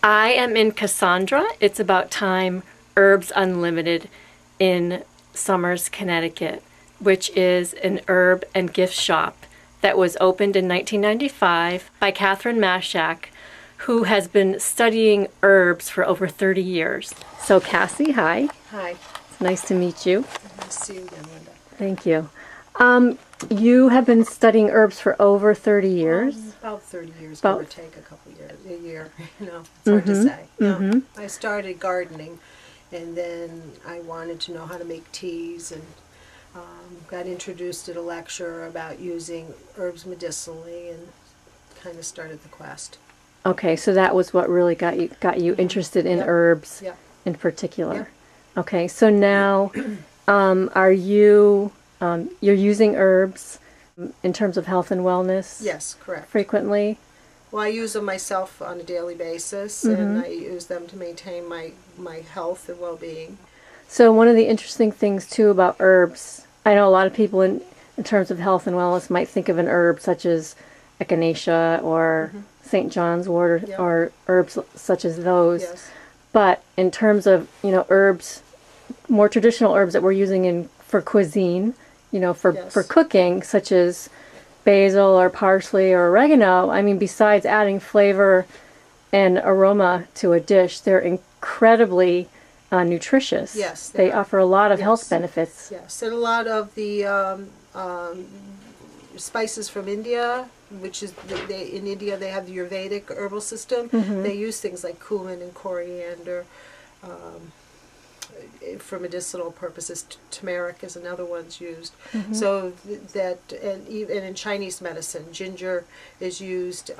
I am in Kassandra. It's About Thyme Herbs Unlimited in Somers, Connecticut, which is an herb and gift shop that was opened in 1995 by Kassy Mashiak, who has been studying herbs for over 30 years. So Kassy, hi. Hi. It's nice to meet you. Nice to see you again, Linda. Thank you. You have been studying herbs for over 30 years. About 30 years, About- give or take a couple years, a year, it's hard to say. I started gardening, and then I wanted to know how to make teas, and got introduced at a lecture about using herbs medicinally, and kind of started the quest. Okay, so that was what really got you interested in herbs Yep. in particular. Yep. Okay, so now are you you're using herbs in terms of health and wellness Yes, correct. frequently? Well, I use them myself on a daily basis, and I use them to maintain my health and well-being. So one of the interesting things too about herbs, I know a lot of people in terms of health and wellness might think of an herb such as echinacea or St. John's wort Yep. or herbs such as those. Yes. But in terms of, herbs, more traditional herbs that we're using for cuisine, for Yes. cooking, such as basil or parsley or oregano, I mean, besides adding flavor and aroma to a dish, they're incredibly nutritious. Yes, They they are. offer a lot of Yes. health benefits. Yes, and a lot of the spices from India, which is in India they have the Ayurvedic herbal system. They use things like cumin and coriander for medicinal purposes. Turmeric is another one's used. So and even in Chinese medicine, ginger is used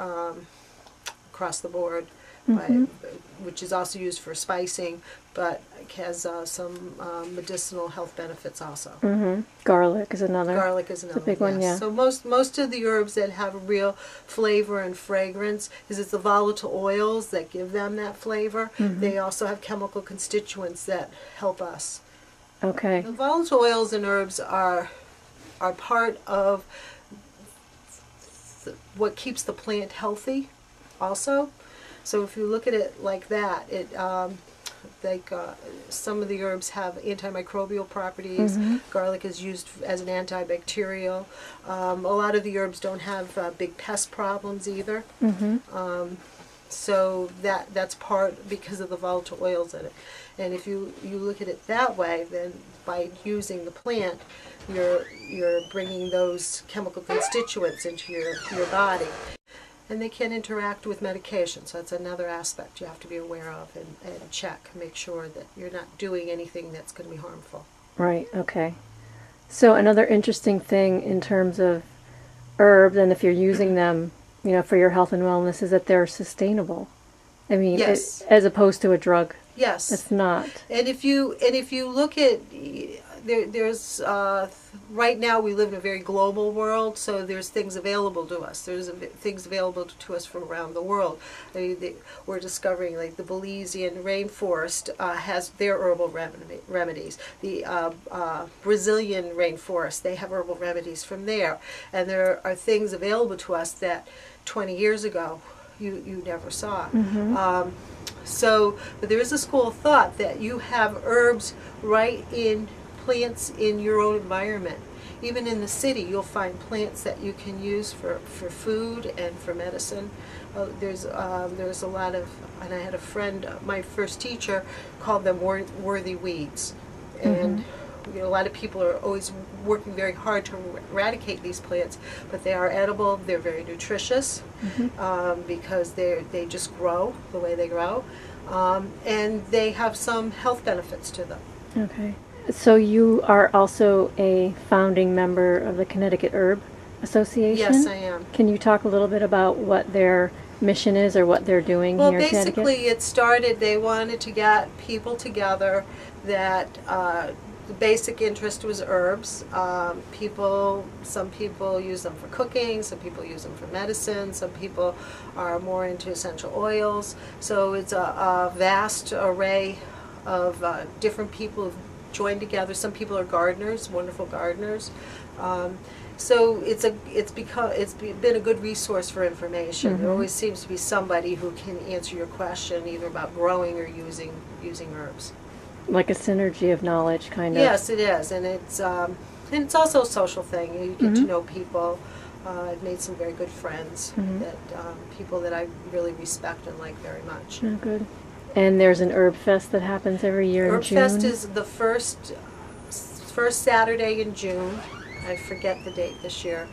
across the board, which is also used for spicing, but has some medicinal health benefits also. Garlic is another. Garlic is another big one, one, yes. yeah. So most of the herbs that have a real flavor and fragrance is it's the volatile oils that give them that flavor. They also have chemical constituents that help us. Okay. The volatile oils and herbs are part of what keeps the plant healthy also. So if you look at it like that, some of the herbs have antimicrobial properties. Garlic is used as an antibacterial. A lot of the herbs don't have big pest problems either. So that's part because of the volatile oils in it. And if you look at it that way, then by using the plant, you're bringing those chemical constituents into your body. And they can interact with medication, so that's another aspect you have to be aware of and check, make sure that you're not doing anything that's going to be harmful. Right, okay. So another interesting thing in terms of herbs, and if you're using them, for your health and wellness, is that they're sustainable. I mean, Yes. as opposed to a drug. Yes. It's not. And if you look at there's right now we live in a very global world, so there's things available to us. There's things available to us from around the world. I mean, we're discovering like the Belizean rainforest has their herbal remedies. The Brazilian rainforest, they have herbal remedies from there, and there are things available to us that 20 years ago you never saw. But there is a school of thought that you have herbs right in plants in your own environment. Even in the city, you'll find plants that you can use for food and for medicine. There's a lot of, and I had a friend, my first teacher called them worthy weeds, and a lot of people are always working very hard to eradicate these plants, but they are edible. They're very nutritious because they just grow the way they grow, and they have some health benefits to them. Okay. So you are also a founding member of the Connecticut Herb Association? Yes, I am. Can you talk a little bit about what their mission is or what they're doing here in Connecticut? Well, basically it started, they wanted to get people together that the basic interest was herbs. Some people use them for cooking, some people use them for medicine, some people are more into essential oils. So it's a vast array of different people who've joined together. Some people are gardeners, wonderful gardeners. So it's been a good resource for information. There always seems to be somebody who can answer your question either about growing or using herbs. Like a synergy of knowledge, kind of. Yes, it is, and it's also a social thing. You get to know people. I've made some very good friends, that people that I really respect and like very much. Oh, good. And there's an herb fest that happens every year in June. Herb Fest is the first Saturday in June. I forget the date this year,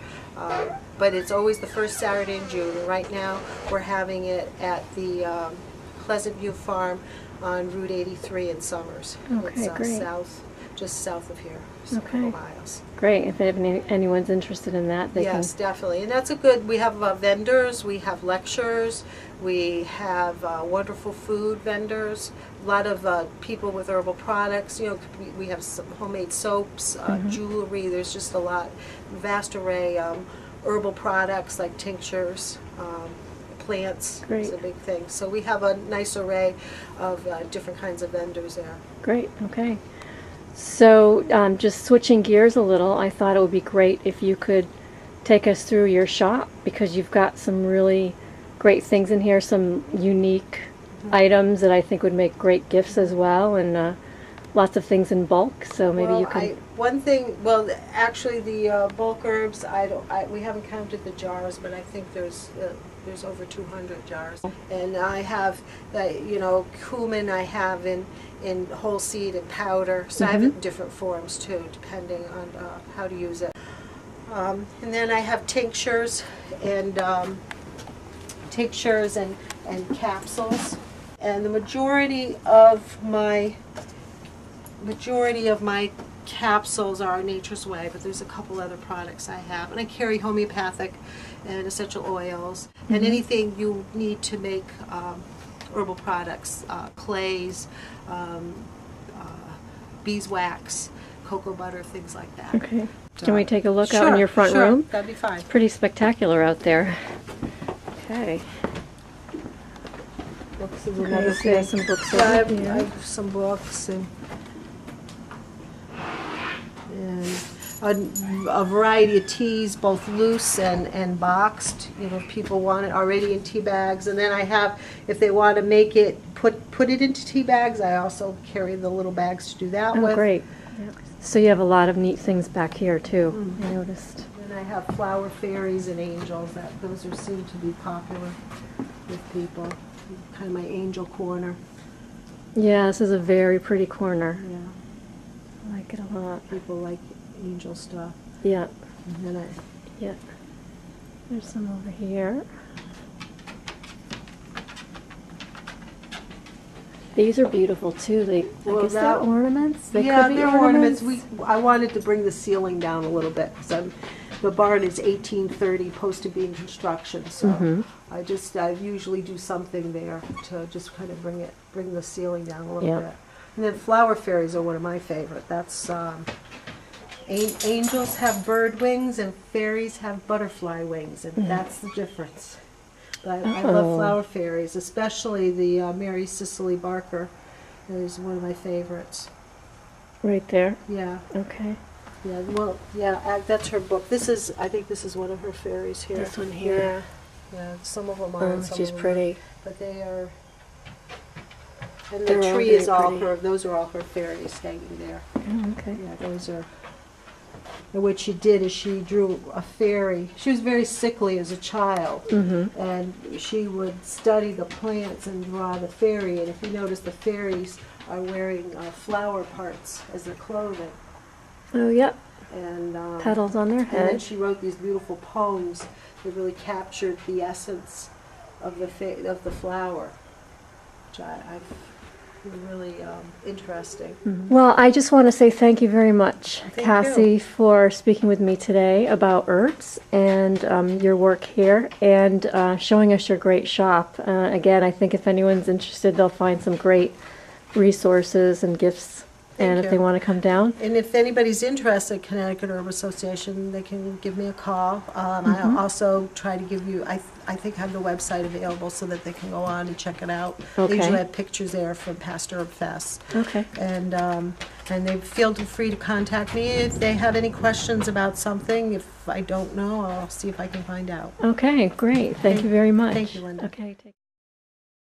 but it's always the first Saturday in June. And right now we're having it at the Pleasant View Farm on Route 83 in Summers. Okay, it's great. just south of here, a Okay. couple miles. Great. If anyone's interested in that, they Yes, definitely. And that's a good, we have vendors, we have lectures, we have wonderful food vendors, a lot of people with herbal products. You know, we have some homemade soaps, jewelry. There's just a vast array herbal products like tinctures, plants. Great. Is a big thing. So we have a nice array of different kinds of vendors there. Great. Okay. So just switching gears a little, I thought it would be great if you could take us through your shop, because you've got some really great things in here, some unique items that I think would make great gifts as well, and lots of things in bulk. So maybe you can. One thing, well, actually, the bulk herbs, we haven't counted the jars, but I think there's over 200 jars. And I have, cumin I have in whole seed and powder. So I have it in different forms too, depending on how to use it. And then I have tinctures and capsules. And the majority of my capsules are Nature's Way, but there's a couple other products I have. And I carry homeopathic and essential oils and anything you need to make herbal products, clays, beeswax, cocoa butter, things like that. Okay. Can we take a look out in your front room? That'd be fine. It's pretty spectacular out there. Okay. Books is Okay, another so there's thing. some books Yeah, I over here. have some books and a variety of teas, both loose and boxed. You know, if people want it already in tea bags. And then I have, if they want to make it, put it into tea bags, I also carry the little bags to do that with. Oh, great. Yep. So you have a lot of neat things back here too. I noticed. And I have flower fairies and angels. Those seem to be popular with people. Kind of my angel corner. Yeah, this is a very pretty corner. Yeah, I like it a lot. people like angel stuff. Yeah. And then Yeah. There's some over here. These are beautiful too. I guess they're ornaments. They could be they're ornaments. I wanted to bring the ceiling down a little bit because the barn is 1830 post-beam construction, so I usually do something there to just kind of bring the ceiling down a little bit. And then flower fairies are one of my favorite. That's angels have bird wings and fairies have butterfly wings, and that's the difference. But I love flower fairies, especially the Mary Cicely Barker is one of my favorites. Right there. Yeah. Okay. Yeah, well, that's her book. I think this is one of her fairies here. This one here. Yeah, some of them are. Oh, she's pretty. But they are. And They're the all tree very is all pretty. her. Those are all her fairies hanging there. Oh, okay. Yeah, those are. And what she did is she drew a fairy. She was very sickly as a child, and she would study the plants and draw the fairy. And if you notice, the fairies are wearing flower parts as their clothing. Oh, yep. And Petals on their and then head. she wrote these beautiful poems that really captured the essence of the flower, which I find really interesting. Well, I just want to say thank you very much, Thank Kassy, you. for speaking with me today about herbs and your work here and showing us your great shop. Again, I think if anyone's interested, they'll find some great resources and gifts And Thank if they you. want to come down, And if anybody's interested, Connecticut Herb Association, they can give me a call. I also try to give you, I think I have the website available so that they can go on and check it out. Okay. They usually have pictures there from past Herb Fest. okay. And they feel free to contact me if they have any questions about something. If I don't know, I'll see if I can find out. Okay, great. Thank you very much. Thank you, Linda. Okay.